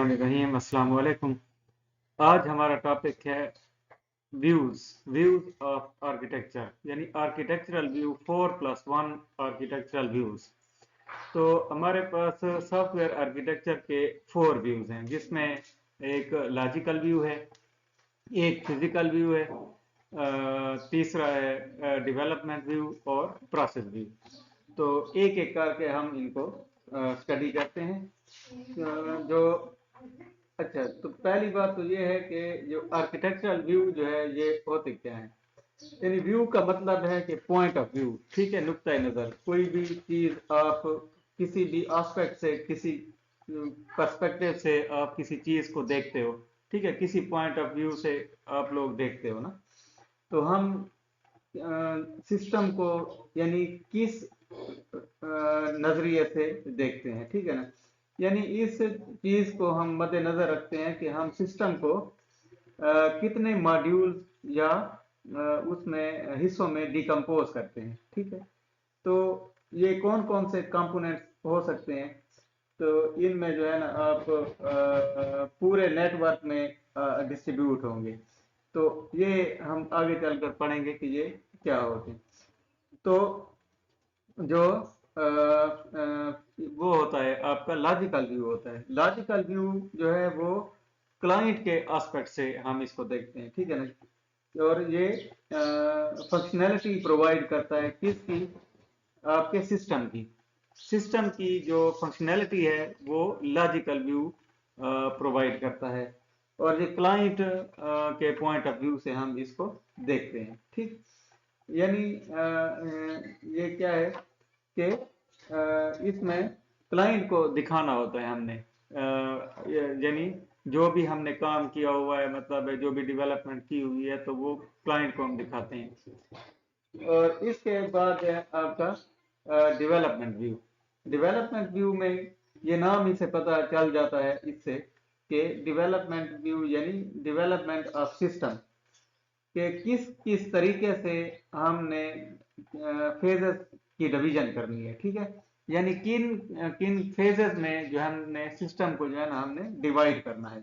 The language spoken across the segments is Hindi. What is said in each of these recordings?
रहीम अस्सलाम वालेकुम। आज हमारा टॉपिक है व्यूज व्यूज ऑफ आर्किटेक्चर, यानी आर्किटेक्चरल व्यू 4+1 आर्किटेक्चरल व्यूज। तो हमारे पास सॉफ्टवेयर आर्किटेक्चर के 4 व्यूज हैं, जिसमें एक लॉजिकल व्यू है, एक फिजिकल व्यू है, तीसरा है डेवलपमेंट व्यू और प्रोसेस व्यू। तो एक एक करके हम इनको स्टडी करते हैं। जो अच्छा, तो पहली बात तो ये है कि जो आर्किटेक्चरल व्यू जो है ये होते क्या है। यानी व्यू का मतलब है कि पॉइंट ऑफ व्यू, ठीक है, नुक्ता नज़र। कोई भी चीज़ आप किसी भी एस्पेक्ट से, किसी पर्सपेक्टिव से आप किसी चीज़ को देखते हो, ठीक है, किसी पॉइंट ऑफ व्यू से आप लोग देखते हो ना। तो हम सिस्टम को यानी किस नज़रिए से देखते हैं, ठीक है ना। यानी इस चीज़ को हम मद्देनज़र रखते हैं कि हम सिस्टम को कितने मॉड्यूल या उसमें हिस्सों में डिकम्पोज करते हैं, ठीक है। तो ये कौन कौन से कंपोनेंट्स हो सकते हैं। तो इनमें जो है ना आप पूरे नेटवर्क में डिस्ट्रीब्यूट होंगे। तो ये हम आगे चलकर पढ़ेंगे कि ये क्या होते हैं। तो जो वो होता है आपका लॉजिकल व्यू होता है। लॉजिकल व्यू जो है वो क्लाइंट के एस्पेक्ट से हम इसको देखते हैं, ठीक है ना। और ये फंक्शनैलिटी प्रोवाइड करता है किसकी, आपके सिस्टम की जो फंक्शनैलिटी है वो लॉजिकल व्यू प्रोवाइड करता है। और ये क्लाइंट के पॉइंट ऑफ व्यू से हम इसको देखते हैं, ठीक। यानी ये क्या है कि इसमें क्लाइंट को दिखाना होता है हमने, यानी जो भी हमने काम किया हुआ है, मतलब जो भी डेवलपमेंट की हुई है, तो वो क्लाइंट को हम दिखाते हैं। और इसके बाद है आपका डेवलपमेंट व्यू। डेवलपमेंट व्यू में ये नाम ही से पता चल जाता है इससे कि डेवलपमेंट व्यू यानी डेवलपमेंट ऑफ सिस्टम, कि किस किस तरीके से हमने फेजेस की डिवीजन करनी है, ठीक है। यानी किन किन फेजेस में जो हमने सिस्टम को जो है ना हमने डिवाइड करना है।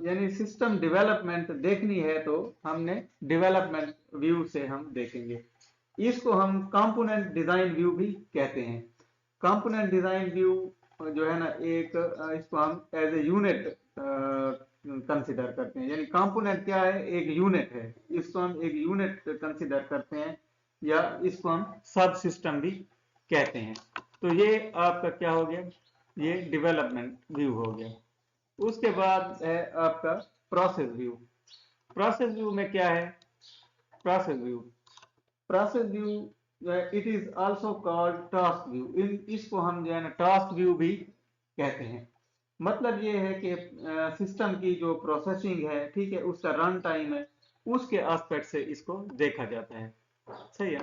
यानी सिस्टम डेवलपमेंट देखनी है तो हमने डेवलपमेंट व्यू से हम देखेंगे। इसको हम कंपोनेंट डिजाइन व्यू भी कहते हैं। कंपोनेंट डिजाइन व्यू जो है ना एक इसको हम एज ए यूनिट कंसिडर करते हैं। यानी कंपोनेंट क्या है, एक यूनिट है, इसको हम एक यूनिट कंसिडर करते हैं, या इसको हम सब सिस्टम भी कहते हैं। तो ये आपका क्या हो गया, ये डेवलपमेंट व्यू हो गया। उसके बाद है आपका प्रोसेस व्यू। प्रोसेस व्यू में क्या है, process view it is also called task view. इसको हम जो है ना टास्क व्यू भी कहते हैं। मतलब ये है कि सिस्टम की जो प्रोसेसिंग है, ठीक है, उसका रन टाइम है, उसके एस्पेक्ट से इसको देखा जाता है, सही है।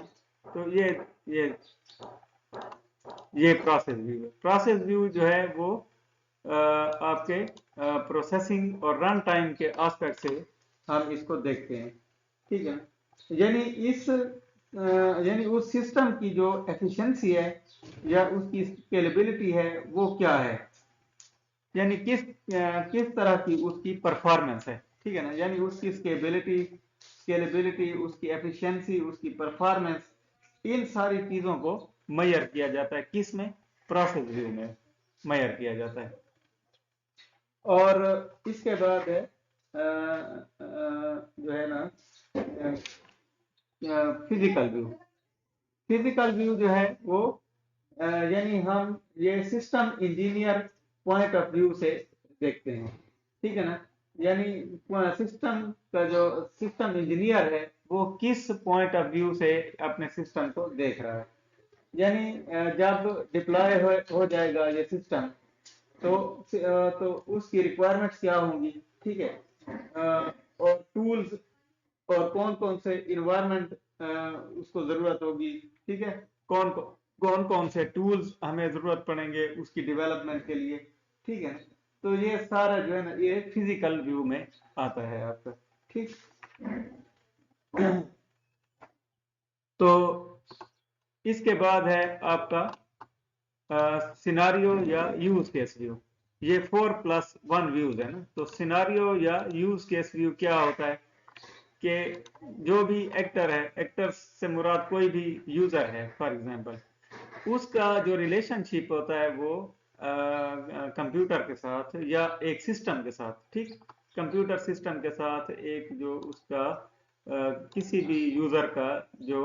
तो ये प्रोसेस व्यू है। प्रोसेस व्यू जो है वो आपके प्रोसेसिंग और रन टाइम के एस्पेक्ट से हम इसको देखते हैं, ठीक है। यानी यानी उस सिस्टम की जो एफिशिएंसी है या उसकी स्केलेबिलिटी है वो क्या है, यानी किस तरह की उसकी परफॉर्मेंस है, ठीक है ना। यानी उसकी स्केलेबिलिटी, उसकी एफिशिएंसी, उसकी परफॉर्मेंस, इन सारी चीजों को मेजर किया जाता है, किस में, प्रोसेस व्यू में मेजर किया जाता है। और इसके बाद है जो है ना फिजिकल व्यू। फिजिकल व्यू जो है वो यानी हम ये system engineer point of view से देखते हैं, ठीक है ना। यानी सिस्टम इंजीनियर है वो किस पॉइंट ऑफ व्यू से अपने सिस्टम को देख रहा है। यानी जब डिप्लॉय हो जाएगा ये सिस्टम, तो उसकी रिक्वायरमेंट्स क्या होंगी, ठीक है। और टूल्स और कौन कौन से इन्वायरमेंट उसको जरूरत होगी, ठीक है। कौन कौन से टूल्स हमें जरूरत पड़ेंगे उसकी डेवलपमेंट के लिए, ठीक है। तो ये सारा जो है ना ये फिजिकल व्यू में आता है आपका, ठीक। तो इसके बाद है आपका सिनारियो या यूज केस व्यू। ये 4+1 व्यूज है ना। तो सिनारियो या यूज केस व्यू क्या होता है कि जो भी एक्टर है, एक्टर से मुराद कोई भी यूजर है फॉर एग्जांपल, उसका जो रिलेशनशिप होता है वो कंप्यूटर के साथ या एक सिस्टम के साथ, ठीक, कंप्यूटर सिस्टम के साथ एक जो उसका किसी भी यूजर का जो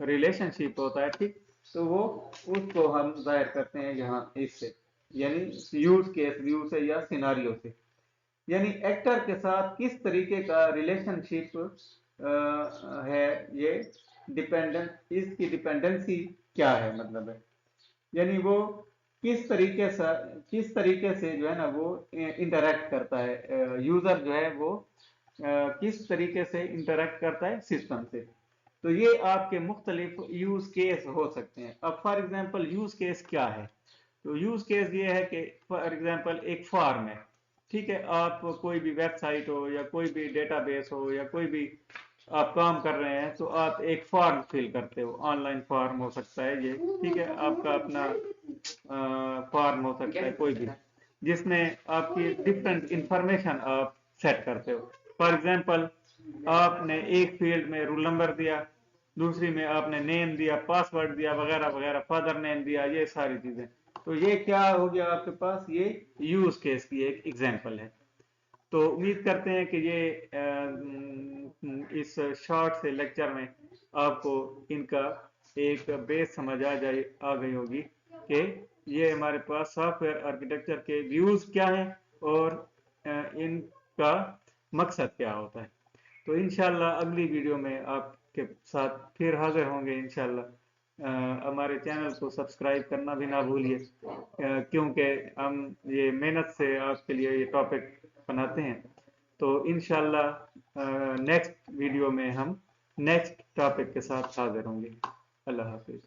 रिलेशनशिप होता है, ठीक, तो वो उसको हम जाहिर करते हैं यहाँ इससे, यानी यूज केस व्यू से या सिनारियो से। यानी एक्टर के साथ किस तरीके का रिलेशनशिप है, ये डिपेंडेंट, इसकी डिपेंडेंसी क्या है, मतलब है, यानी वो किस तरीके से जो है ना वो इंटरेक्ट करता है, यूजर जो है वो किस तरीके से इंटरेक्ट करता है सिस्टम से। तो ये आपके मुख्तलिफ यूज केस हो सकते हैं। अब फॉर एग्जांपल यूज केस क्या है, तो यूज केस ये है कि फॉर एग्जांपल एक फॉर्म है, ठीक है, आप कोई भी वेबसाइट हो या कोई भी डेटाबेस हो या कोई भी आप काम कर रहे हैं, तो आप एक फॉर्म फिल करते हो, ऑनलाइन फॉर्म हो सकता है ये, ठीक है, आपका अपना फॉर्म हो सकता है कोई भी, जिसमें आपकी डिफरेंट इंफॉर्मेशन आप सेट करते हो। फॉर एग्जांपल आपने एक फील्ड में रोल नंबर दिया, दूसरी में आपने नेम दिया, पासवर्ड दिया, वगैरह वगैरह, फादर नेम दिया, ये सारी चीजें। तो ये क्या हो गया आपके पास, ये यूज केस की एक एग्जांपल है। तो उम्मीद करते हैं कि ये इस शॉर्ट से लेक्चर में आपको इनका एक बेस समझ आ गई होगी कि ये हमारे पास सॉफ्टवेयर आर्किटेक्चर के व्यूज क्या हैं और इनका मकसद क्या होता है। तो इंशाल्लाह अगली वीडियो में आपके साथ फिर हाजिर होंगे इंशाल्लाह। हमारे चैनल को सब्सक्राइब करना भी ना भूलिए, क्योंकि हम ये मेहनत से आपके लिए ये टॉपिक बनाते हैं। तो इंशाल्लाह नेक्स्ट वीडियो में हम नेक्स्ट टॉपिक के साथ हाजिर होंगे। अल्लाह हाफिज।